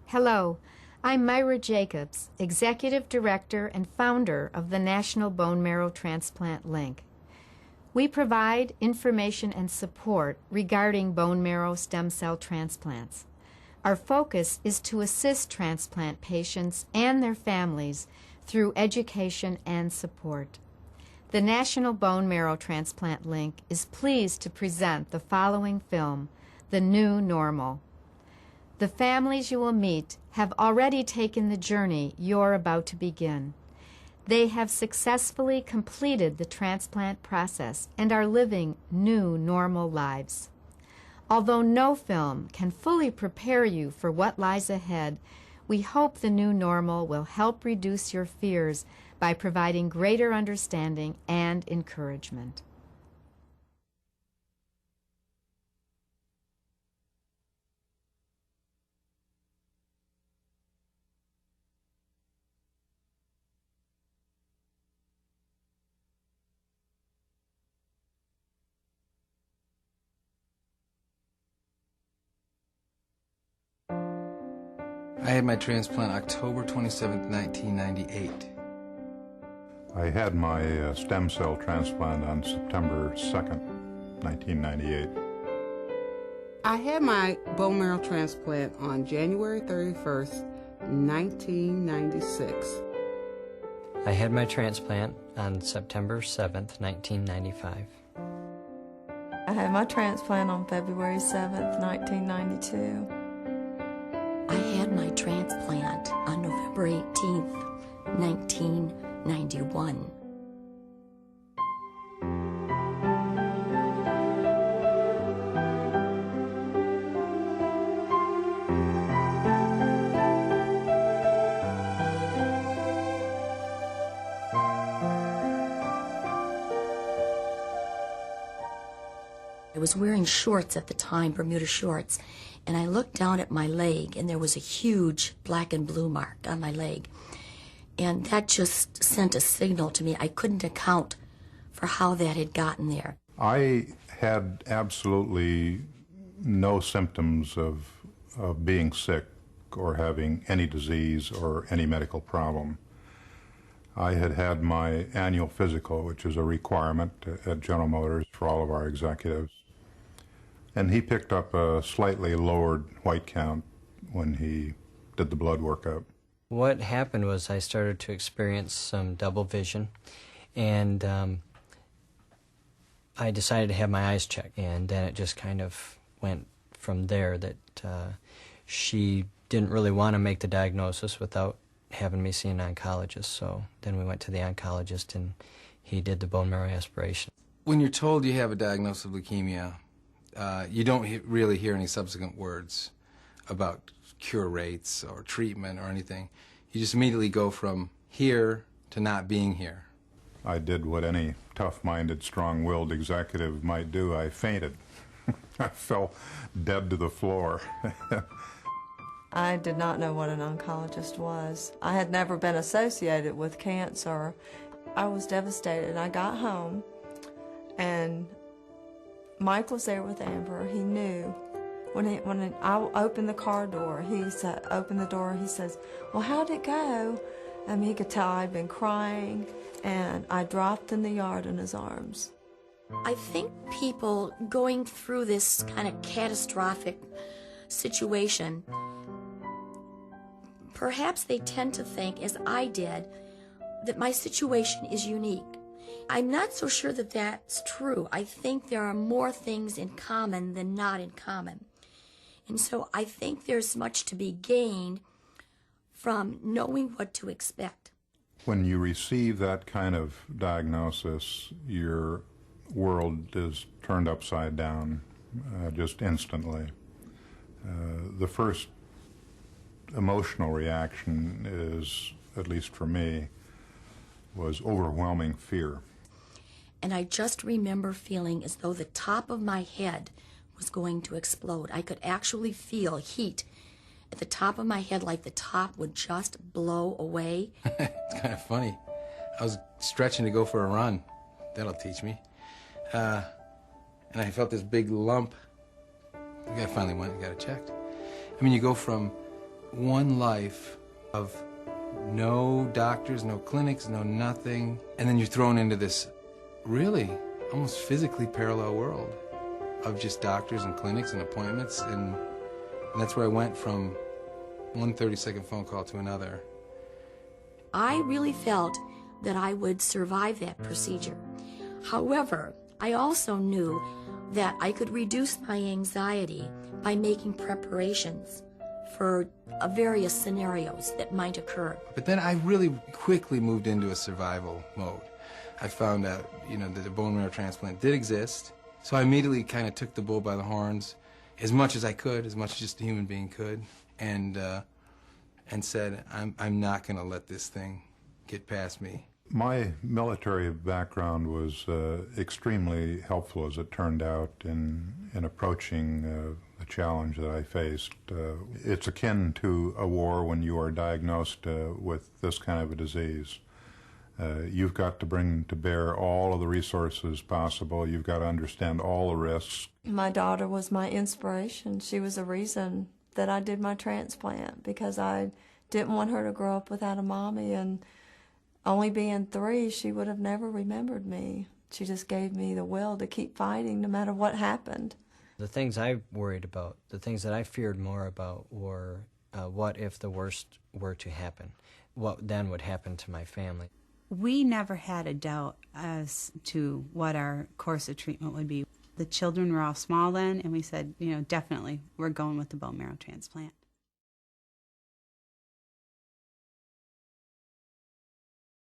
Hello, I'm Myra Jacobs, Executive Director and founder of the National Bone Marrow Transplant Link. We provide information and support regarding bone marrow stem cell transplants. Our focus is to assist transplant patients and their families through education and support. The National Bone Marrow Transplant Link is pleased to present the following film, The New Normal. The families you will meet have already taken the journey you're about to begin. They have successfully completed the transplant process and are living new normal lives. Although no film can fully prepare you for what lies ahead, we hope the new normal will help reduce your fears by providing greater understanding and encouragement. I had my transplant October 27th, 1998. I had my stem cell transplant on September 2nd, 1998. I had my bone marrow transplant on January 31st, 1996. I had my transplant on September 7th, 1995. I had my transplant on February 7th, 1992. I had my transplant on November 18th, 1991. I was wearing shorts at the time, Bermuda shorts, and I looked down at my leg, and there was a huge black and blue mark on my leg. And that just sent a signal to me. I couldn't account for how that had gotten there. I had absolutely no symptoms of being sick or having any disease or any medical problem. I had had my annual physical, which is a requirement at General Motors for all of our executives. And he picked up a slightly lowered white count when he did the blood workup. What happened was I started to experience some double vision, and I decided to have my eyes checked, and then it just kind of went from there that she didn't really want to make the diagnosis without having me see an oncologist, so then we went to the oncologist and he did the bone marrow aspiration. When you're told you have a diagnosis of leukemia, you don't really hear any subsequent words about cure rates or treatment or anything. You just immediately go from here to not being here. I did what any tough-minded, strong-willed executive might do. I fainted. I fell dead to the floor. I did not know what an oncologist was. I had never been associated with cancer. I was devastated. I got home, and Mike was there with Amber. He knew. When I opened the car door, he said, opened the door, he says, "Well, how'd it go?" I mean, he could tell I'd been crying, and I dropped in the yard in his arms. I think people going through this kind of catastrophic situation, perhaps they tend to think, as I did, that my situation is unique. I'm not so sure that that's true. I think there are more things in common than not in common. And so I think there's much to be gained from knowing what to expect. When you receive that kind of diagnosis, your world is turned upside down just instantly. The first emotional reaction is, at least for me, was overwhelming fear. And I just remember feeling as though the top of my head was going to explode. I could actually feel heat at the top of my head, like the top would just blow away. It's kind of funny. I was stretching to go for a run. That'll teach me. And I felt this big lump. I finally went and got it checked. I mean, you go from one life of no doctors, no clinics, no nothing, and then you're thrown into this really almost physically parallel world of just doctors and clinics and appointments, and that's where I went from one 30-second phone call to another. I really felt that I would survive that procedure. However, I also knew that I could reduce my anxiety by making preparations for various scenarios that might occur. But then I really quickly moved into a survival mode. I found out, that the bone marrow transplant did exist, so I immediately kind of took the bull by the horns as much as I could, as much as just a human being could, and said, I'm not going to let this thing get past me. My military background was extremely helpful, as it turned out, in approaching the challenge that I faced. It's akin to a war when you are diagnosed with this kind of a disease. You've got to bring to bear all of the resources possible. You've got to understand all the risks. My daughter was my inspiration. She was the reason that I did my transplant, because I didn't want her to grow up without a mommy, and only being 3, she would have never remembered me. She just gave me the will to keep fighting no matter what happened. The things I worried about, the things that I feared more about were what if the worst were to happen? What then would happen to my family? We never had a doubt as to what our course of treatment would be. The children were all small then, and we said, definitely, we're going with the bone marrow transplant.